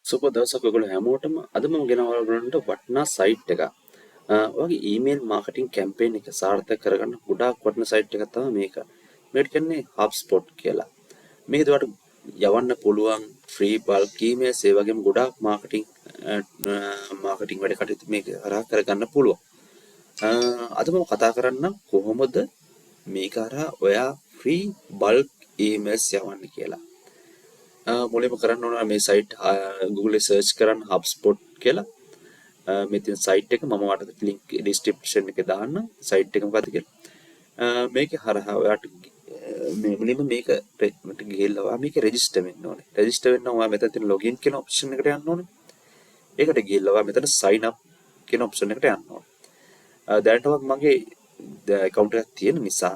සුබ දවසක් ඔයගොල්ලෝ හැමෝටම අද මම ගෙනවලා බලන්න වටිනා සයිට් එකක්. ඔයගේ ඊමේල් මාකටිං කැම්පේන් එක සාර්ථක කරගන්න ගොඩාක් වටිනා සයිට් එකක් තමයි මේක. මේකට කියන්නේ HubSpot කියලා. මේක ඒකට යවන්න පුළුවන් ෆ්‍රී බල්ක් ඊමේල්ස් ඒ වගේම ගොඩාක් මාකටිං වැඩ කටයුතු මේක හරහා කරගන්න පුළුවන්. අද මම කතා කරන්නම් කොහොමද මේක හරහා ඔයා ෆ්‍රී බල්ක් ඊමේල්ස් යවන්න කියලා. මුලින්ම කරන්න ඕන මේ සයිට් Google සර්ච් කරන්න HubSpot කියලා. මේ තියෙන සයිට් එක මම ඔයාලට ලින්ක් ඩිස්ක්‍රිප්ෂන් එකේ දාන්න සයිට් එක මොකද්ද කියලා. මේකේ හරහා ඔයාලට මේ මුලින්ම මේකට ගිහිල්ලා ඔයා මේක රෙජිස්ටර් වෙන්න ඕනේ. රෙජිස්ටර් වෙන්න ඔයා මෙතන තියෙන login කියන ඔප්ෂන් එකට යන්න ඕනේ. ඒකට ගිහිල්ලා ඔයා මෙතන sign up කියන ඔප්ෂන් එකට යන්න ඕනේ. දැනටමත් මගේ account එකක් තියෙන නිසා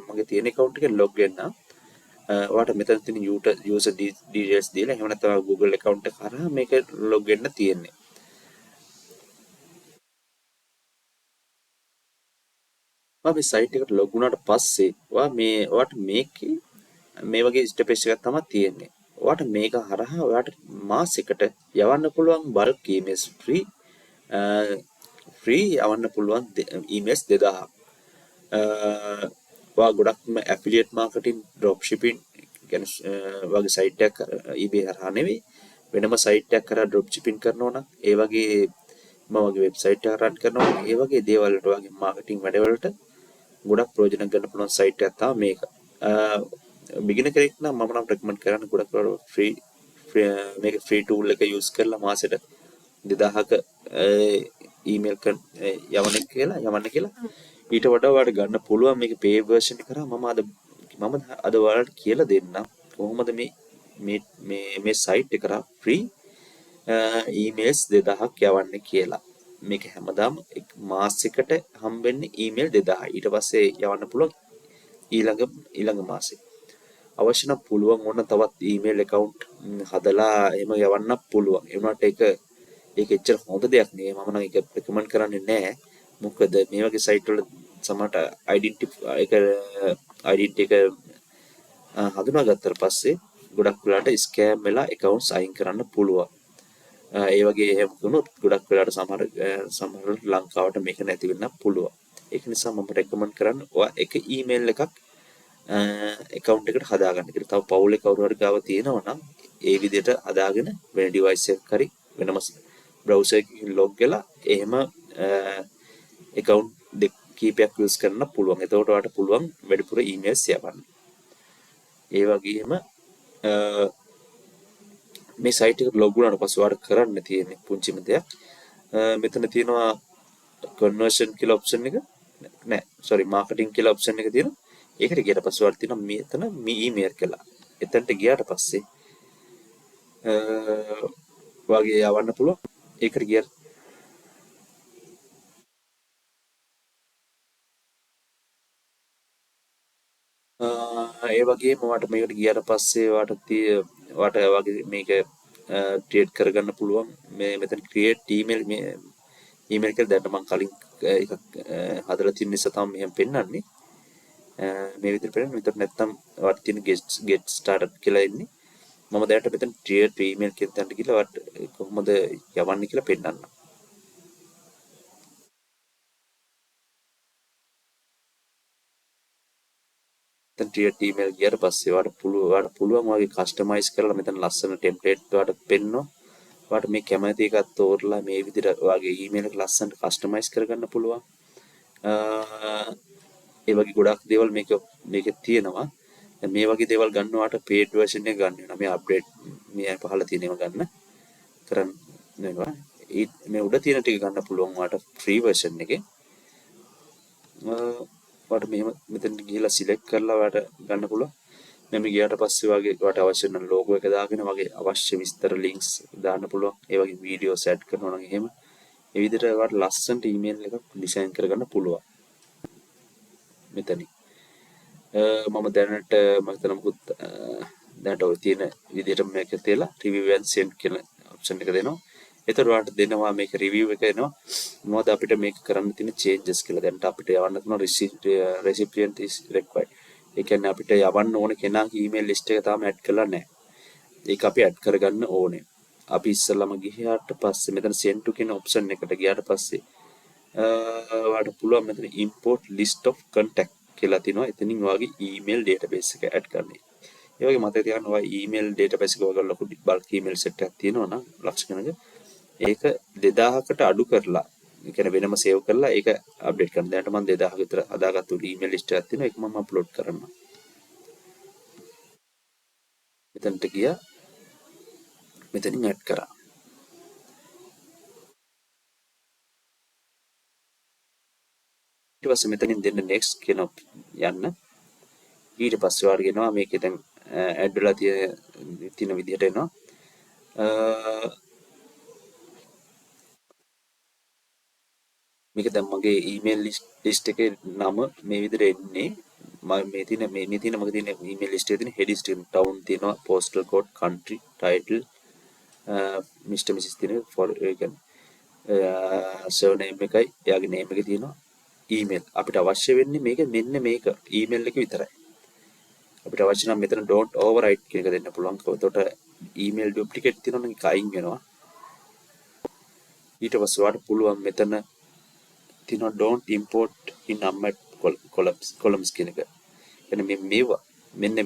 මගේ තියෙන account එකෙන් log වෙන්න ඔයාලට මෙතන තියෙන user details දීලා එහෙම නැත්නම් Google account එක හරහා මේක log වෙන්න තියෙන්නේ. මේ සයිට් එකට ලොග් වුණාට පස්සේ ඔයාට මේ වගේ ඉන්ටර්ෆේස් එකක් තමයි තියෙන්නේ. ඔයාට මේක හරහා ඔයාට මාසෙකට යවන්න පුළුවන් බල්ක් ඊමේල්ස් ෆ්‍රී යවන්න පුළුවන් ඊමේල්ස් 2000ක්. ඔයා ගොඩක්ම ඇෆිලියේට් මාකටිං ඩ්‍රොප් ෂිපින් වගේ සයිට් එකක් eBay හරහා නෙවෙයි වෙනම සයිට් එකක් කරා ඩ්‍රොප් ෂිපින් කරනවා නම් ඒ වගේ වගේ වෙබ්සයිට් එකක් රන් කරනවා ඒ වගේ දේවල් වලට වගේ මාකටිං වැඩවලට ගොඩක් ප්‍රයෝජන ගන්න පුළුවන් සයිට් එකක් තමයි මේක. බිගිනර් කෙනෙක් නම් මම නම් රෙකමන්ඩ් කරන්නේ ගොඩක් ෆ්‍රී මේක ෆ්‍රී ටූල් එක යූස් කරලා මාසෙට 2000ක ඊමේල් යවන්න කියලා. ඊට වඩා ඔයාලට ගන්න පුළුවන් මේක පේ වර්ෂන් එක කරා මම අද ඔයාලට කියලා දෙන්නම් කොහොමද මේ සයිට් එක කරා ෆ්‍රී ඊමේල්ස් 2000ක් යවන්නේ කියලා. මේක හැමදාම මාසෙකට හම්බෙන්නේ ඊමේල් 2000. ඊට පස්සේ යවන්න පුළුවන් ඊළඟ මාසේ. අවශ්‍ය නම් පුළුවන් ඕන තවත් ඊමේල් account හදලා එහෙම යවන්න පුළුවන්. ඒ වුණාට ඒක එච්චර හොඳ දෙයක් නෙවෙයි. මම නම් ඒක රෙකමන්ඩ් කරන්නේ නැහැ. මොකද මේ වගේ සයිට් වල සමහරට ඩෙන්ටිටි එක හඳුනාගත්තට පස්සේ ගොඩක් වෙලාට ස්කෑම් වෙලා accounts අයින් කරන්න පුළුවන්. ඒ වගේ එහෙම වුණොත් ගොඩක් වෙලාට සමහර ලංකාවට මේක නැති වෙන්න පුළුවන්. ඒක නිසා මම රෙකමන්ඩ් කරන්නේ ඔයා එක ඊමේල් එකක් account එකට හදාගන්න කියලා. තව පවුලේ කවුරු හරි ගාව තියෙනවා නම් ඒ විදිහට හදාගෙන වෙන device එකක් හරි වෙනම browser එකකින් log වෙලා එහෙම account කීපයක් use කරන්න පුළුවන්. එතකොට ඔයාලට පුළුවන් වැඩිපුර emails යවන්න. ඒ වගේම මේ සයිට් එකට ලොග් වුණාට පස්සේ ඔයාලට කරන්න තියෙන්නේ පුංචිම දෙයක්. මෙතන තියෙනවා conversion කියලා ඔප්ෂන් එක. marketing කියලා ඔප්ෂන් එක තියෙනවා. ඒකට ගියට පස්සේ ඔයාලට තියෙනවා මෙතන email කියලා. එතනට ගියාට පස්සේ ඔයාගේ යවන්න පුළුවන්. ඒකට ගියට ඒ වගේම ඔයාලට මේකට ගියාට පස්සේ ඔයාට වගේ මේක ක්‍රියේට් කරගන්න පුළුවන්. මෙතන ක්‍රියේට් ඊමේල් කියලා දැන් මම කලින් එකක් හදලා තියෙන නිසා තමයි මෙහෙම පෙන්වන්නේ. මේ විදිහට පෙන්නන විතර නැත්තම් ඔයාලට තියෙන get started කියලා එන්නේ. මම දැනට මෙතන ක්‍රියේට් ඊමේල් කියන තැනට ගිහලා ඔයාලට කොහොමද යවන්නේ කියලා පෙන්නන්නම්. දැන් ක්‍රියේට් ඊමේල් ගියාට පස්සේ ඔයාලට පුළුවන් වගේ කස්ටමයිස් කරලා මෙතන ලස්සන ටෙම්ප්ලේට් ඔයාලට පෙන්නනවා. ඔයාලට මේ කැමති එකක් තෝරලා මේ විදිහට ඔයාගේ ඊමේල් එක ලස්සනට කස්ටමයිස් කරගන්න පුළුවන්. ඒ වගේ ගොඩක් දේවල් මේකේ තියෙනවා. මේ වගේ දේවල් ගන්නවාට paid version එක ගන්න වෙනවා. මේ අප්ඩේට් මේ පහළ තියෙන ඒවා ගන්න කරන්න වෙනවා. මේ උඩ තියෙන ටික ගන්න පුළුවන් ඔයාට free version එකේ. ඔයාට මෙතන ගිහිලා select කරලා ඔයාට ගන්න පුළුවන්. මෙන්න ගියාට පස්සේ ඔයාට අවශ්‍ය නම් logo එක දාගෙන වගේ අවශ්‍ය විස්තර links දාන්න පුළුවන්. ඒ වගේ videos add කරනවා නම් එහෙම. ඒ විදිහට ඔයාට ලස්සනට email එකක් design කරගන්න පුළුවන්. මෙතනින් මම දැනට දැනට ඔය තියෙන විදිහට මේක තියලා review and send කියන option එක දෙනවා. එතකොට ඔයාලට දෙනවා මේක review එක එනවා. මොකද අපිට මේක කරන්න තියෙන changes කියලා. දැනට අපිට යවන්න තියෙන recipient is required. ඒ කියන්නේ අපිට යවන්න ඕන කෙනාගේ email list එක තාම add කරලා නැහැ. ඒක අපි add කරගන්න ඕනේ. අපි ඉස්සෙල්ලාම ගියාට පස්සේ මෙතන send to කියන option එකට ගියාට පස්සේ ඔයාලට පුළුවන් මෙතන import list of contact කියලා තියෙනවා. එතනින් ඔයාගේ email database එක add කරන්න. ඒ වගේ මතක තියාගන්න ඔයා email database එක ඔයාලා ලොකු bulk email set එකක් තියෙනවා නම් ලක්ෂ ගණනක ඒක 2000කට අඩු කරලා ඒ කියන්නේ වෙනම සේව් කරලා ඒක අප්ඩේට් කරන්න. දැනට මම 2000 විතර හදාගත්තු email list එකක් තියෙනවා. ඒක මම අප්ලෝඩ් කරනවා. මෙතනට ගියා. මෙතනින් ඇඩ් කරා. ඊට පස්සේ මෙතනින් දෙන්න next කියන යන්න. ඊට පස්සේ ඔයාලට කියනවා මේකේ දැන් ඇඩ් වෙලා තියෙන විදිහට එනවා. මේක දැන් මගේ ඊමේල් ලිස්ට් එකේ නම මේ විදිහට එන්නේ. මම මේ තියෙන මගේ තියෙන ඊමේල් ලිස්ට් එකේ තියෙන headings ටික town තියෙනවා, postal code, country, title, Mr. Mrs. තියෙන for surname එකයි එයාගේ name එක තියෙනවා. ඊමේල් අපිට අවශ්‍ය වෙන්නේ මේක මෙන්න මේක ඊමේල් එක විතරයි. අපිට අවශ්‍ය නම් මෙතන don't overwrite කියන එක දෙන්න පුළුවන්. එතකොට ඊමේල් duplicate තියෙනවා නම් ඒක අයින් වෙනවා. ඊට පස්සේ ඔයාලට පුළුවන් මෙතන තියෙනවා don't import in numbered columns කියන එක. කියන්නේ මේවා මෙන්න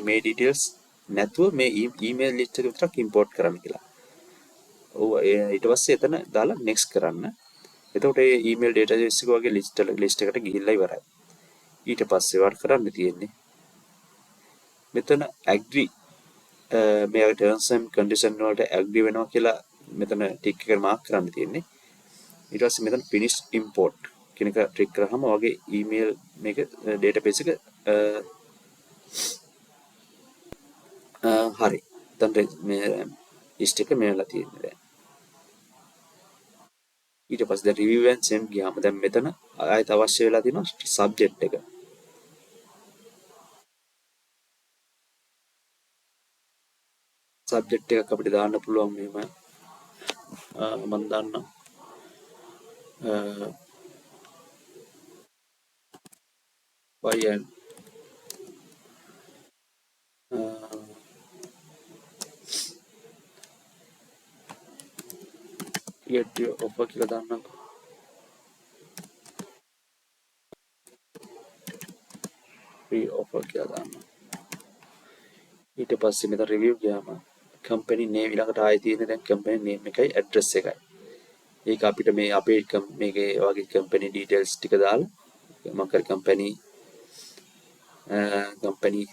මේ details නැතුව මේ email list එක විතරක් import කරන්න කියලා. ඔව් ඊට පස්සේ එතන දාලා next කරන්න. එතකොට මේ email database එක වගේ list එකට ගිහිල්ලා ඉවරයි. ඊට පස්සේ වට කරන්න තියෙන්නේ මෙතන agree මේ terms and condition වලට agree වෙනවා කියලා මෙතන tick එක මාක් කරන්න තියෙන්නේ. ඊට පස්සේ මෙතන finish import කියන එක ක්ලික් කරාම ඔයගේ email මේක database එක හරි. දැන් මේ list එක මෙහෙලා තියෙන්නේ දැන්. ඊට පස්සේ දැන් review and send ගියාම දැන් මෙතන ආයෙත් අවශ්‍ය වෙලා තියෙනවා subject එක. subject එකක් අපිට දාන්න පුළුවන් මෙහෙම මම දාන්නම් YN get your offer කියලා දාන්නම්. free offer කියලා දාන්නම්. ඊට පස්සේ මෙතන review ගියාම company name ඊළඟට ආයෙ තියෙන දැන් company name එකයි address එකයි. ඒක අපිට මේ අපේ මේකේ වගේ company details ටික දාලා මම කර company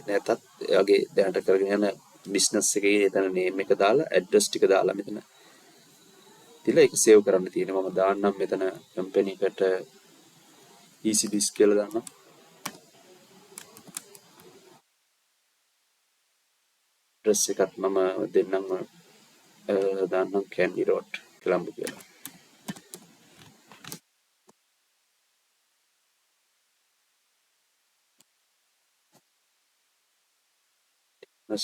නැතත් එයාගේ දැනට කරගෙන යන business එකේ එතන name එක දාලා address ටික දාලා මෙතන තියලා ඒක save කරන්න තියෙනවා. මම දාන්නම් මෙතන company එකට easy disk කියලා දාන්නම්. address එකත් මම දෙන්නම් දාන්නම් Candy Road කොළඹ කියලා.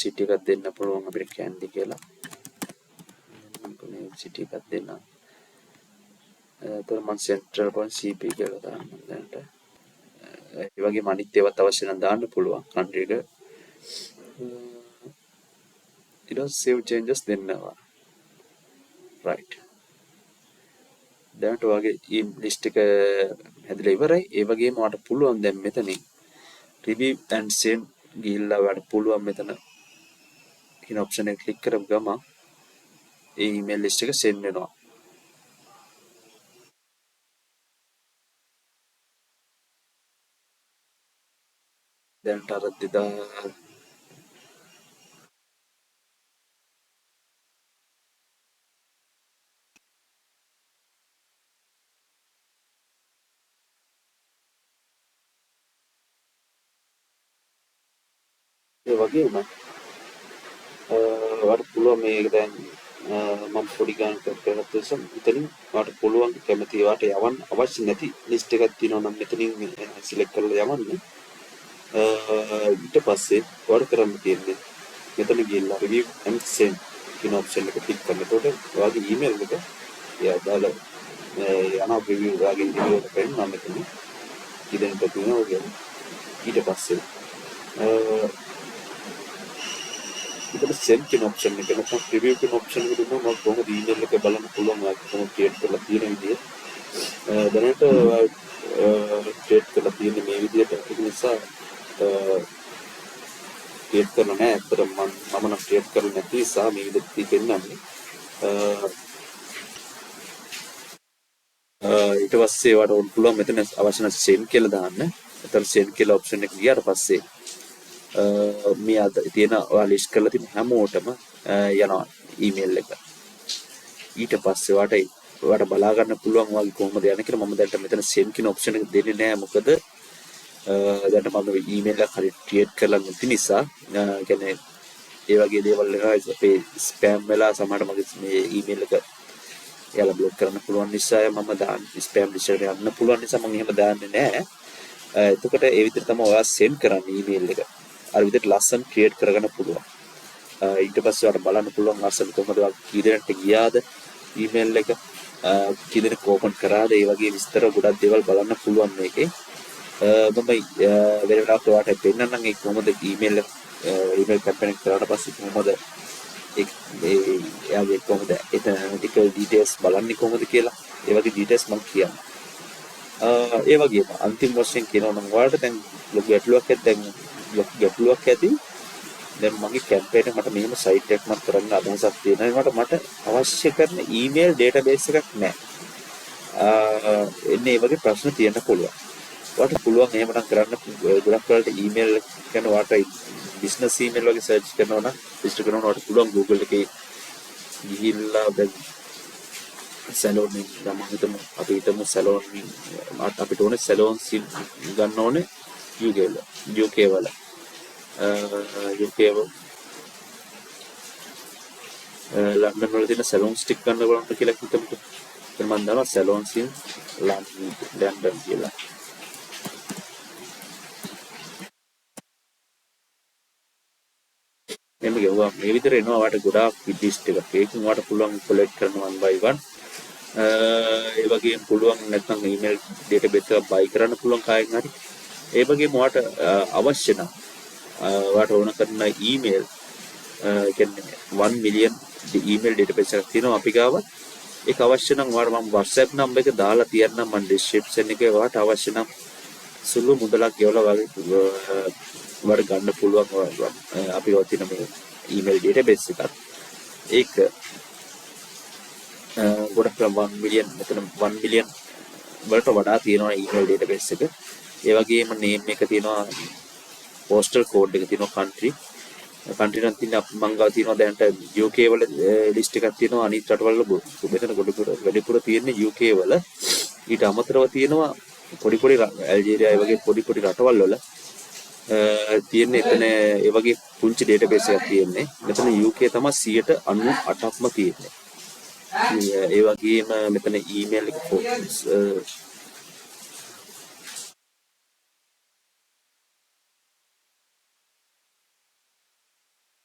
city එකක් දෙන්න පුළුවන් අපිට Candy කියලා. city එකක් දෙන්න. එතකොට මම central point CP කියලා දාන්නම් දැනට. ඒ වගේම අනිත් ඒවාත් අවශ්‍ය නම් දාන්න පුළුවන් country එක. ඊට save changes දෙන්නවා. right. දැනට ඔයගේ list එක හැදලා ඉවරයි. ඒ වගේම ඔයාලට පුළුවන් දැන් මෙතනින් review and send ගිහිල්ලා ඔයාලට පුළුවන් මෙතන කියන option එක click කරපු ගමන් ඒ email list එක send වෙනවා. දැනට අර 2000 ඒ වගේම ඔයාලට පුළුවන් මේක දැන් මම පොඩි ගානක් කරගත්ත නිසා මෙතනින් ඔයාලට පුළුවන් කැමති ඔයාලට යවන්න අවශ්‍ය නැති list එකක් තියෙනවා නම් මෙතනින් select කරලා යවන්න. ඊට පස්සේ ඔයාලට කරන්න තියෙන්නේ මෙතන ගිහිල්ලා review and send කියන option එක click කරන්න. එතකොට ඔයාගේ email එක එයා දාලා යන review ඔයාගේ review එක පෙන්නනවා මෙතන. ඉතින් ඊට පස්සේ ඉතින් send කියන option එක නැත්නම් preview කියන option එක දුන්නා මම කොහොමද email එක බලන්න පුළුවන් කොහොමද create කරලා තියෙන විදිය. දැනට create කරලා තියෙන්නේ මේ විදියට. ඒ නිසා create කරලා නැහැ. අතට මම නම් create කරලා නැති නිසා මේ විදිහට පෙන්නන්නේ. ඊට පස්සේ වට ඕන පුළුවන් මෙතන අවශ්‍ය නැති send කියලා දාන්න. එතන send කියලා option එක ගියාට පස්සේ මේ අද තියෙන ඔයා list කරලා තියෙන හැමෝටම යනවා email එක. ඊට පස්සේ වට බලා ගන්න පුළුවන් වගේ කොහොමද යන්නේ කියලා මම දැන් මෙතන send කියන option එක දෙන්නේ නැහැ. මොකද දැන් මම email එක හරියට create කරලා නැති නිසා කියන්නේ ඒ වගේ දේවල් එක අපේ spam වෙලා සමහරට මගේ මේ email එක එයාලා බ්ලොක් කරන්න පුළුවන් නිසා මම දාන්න ස්පෑම් ලිස්ට් එකට යන්න පුළුවන් නිසා මම එහෙම දාන්නේ නැහැ. එතකොට ඒ විදිහට තමයි ඔයා send කරන්නේ email එක. අර විදිහට ලස්සන create කරගන්න පුළුවන්. ඊට පස්සේ ඔයාලට බලන්න පුළුවන් ලස්සන කොහොමද කී දෙනෙක්ට ගියාද email එක කී දෙනෙක් open කරාද ඒ වගේ විස්තර ගොඩක් දේවල් බලන්න පුළුවන් මේකේ. මම වෙන වෙලාවක ඔයාලට පෙන්නන්නම් ඒ කොහොමද email campaign එක කරාට පස්සේ කොහොමද එයාගේ කොහොමද analytical details බලන්නේ කොහොමද කියලා ඒ වගේ details මම කියන්නම්. ඒ වගේම අන්තිම වශයෙන් කියනවා නම් ඔයාලට දැන් ගැටලුවක් ඇති. දැන් මගේ campaign එක මට මෙහෙම site එකක් මම කරන්න අදහසක් තියෙනවා. මට අවශ්‍ය කරන email database එකක් නැහැ. එන්නේ ඒ වගේ ප්‍රශ්න තියෙන්න පුළුවන්. ඔයාලට පුළුවන් එහෙමනම් කරන්න ගොඩක් වෙලාවට email කියන ඔයාලට business email වගේ search කරනවා නම් register කරනවා ඔයාලට පුළුවන් Google එකේ ගිහිල්ලා දැන් salon එක හිතමු අපි හිතමු salon අපිට ඕනේ salons ගන්න ඕනේ UK වල ලන්ඩන් වල තියෙන salons ටික ගන්න බලන්න කියලා හිතමුකෝ. එතන මම දානවා salons in London කියලා. එන්න ගියා මේ විතර එනවා වාට ගොඩාක් ලිස්ට් එකක්. ඒකෙන් වාට පුළුවන් කොලෙක්ට් කරනවා 1 by 1. ඒ වගේම පුළුවන් නැත්නම් ඊමේල් database එක buy කරන්න පුළුවන් කායෙන් හරි. ඒ වගේම වාට අවශ්‍ය නම් වාට ඕන කරන ඊමේල් කියන්නේ 1 million ඊමේල් database එකක් තියෙනවා අපි ගාව. ඒක අවශ්‍ය නම් වාට මම WhatsApp number එක දාලා තියන්නම් මම description එකේ වාට අවශ්‍ය නම් සුළු මුදලක් ගෙවලා වගේ වට ගන්න පුළුවන් අපි වතින මේ ඊමේල් database එකක්. ඒක ගොඩක් 1 million මෙතන 1 million වලට වඩා තියෙනවා ඊමේල් database එක. ඒ වගේම name එක තියෙනවා, postal code එක තියෙනවා, country නම් තියෙන මං ගාව තියෙනවා දැනට UK වල list එකක් තියෙනවා. අනිත් රටවල මෙතන වැඩිපුර තියෙන්නේ UK වල. ඊට අමතරව තියෙනවා පොඩි ඇල්ජීරියා වගේ පොඩි රටවල් වල තියෙන එතන ඒ වගේ පුංචි database එකක් තියෙන්නේ. මෙතන UK තමයි 98%ක්ම තියෙන්නේ. ඒ වගේම මෙතන email එක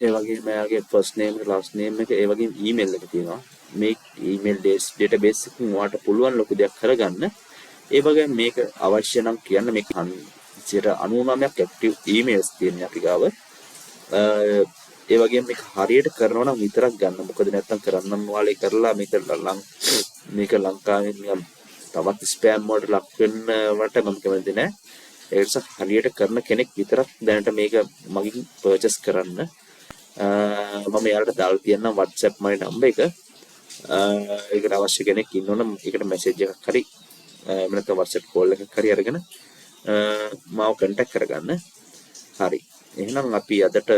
ඒ වගේම එයාගේ first name එක last name එක ඒ වගේම email එක තියෙනවා. මේ email database එකකින් ඔයාලට පුළුවන් ලොකු දෙයක් කරගන්න. ඒ වගේම මේක අවශ්‍ය නම් කියන්න මේක 99ක් active emails තියෙනවා අපි ගාව. ඒ වගේම මේක හරියට කරනවා නම් විතරක් ගන්න. මොකද නැත්තම් කරන්නම් වාලේ කරලා මේක ලංකාවේ නිකන් තවත් ස්පෑම් වලට ලක් වෙන්න වට මම කැමති නෑ. ඒ නිසා හරියට කරන කෙනෙක් විතරක් දැනට මේක මගින් පර්චේස් කරන්න. මම යාළුවට දාලා තියන්නම් WhatsApp මගේ නම්බර් එක. ඒකට අවශ්‍ය කෙනෙක් ඉන්නවනම් ඒකට මැසේජ් එකක් හරි නැත්නම් WhatsApp call එකක් හරි අරගෙන මාව contact කරගන්න. හරි. එහෙනම් අපි අදට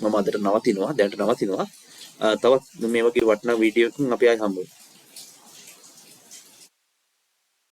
මම අදට නවතිනවා. දැනට නවතිනවා. තවත් මේ වගේ වටිනා වීඩියෝ එකකින් අපි ආයි හම්බ වෙමු.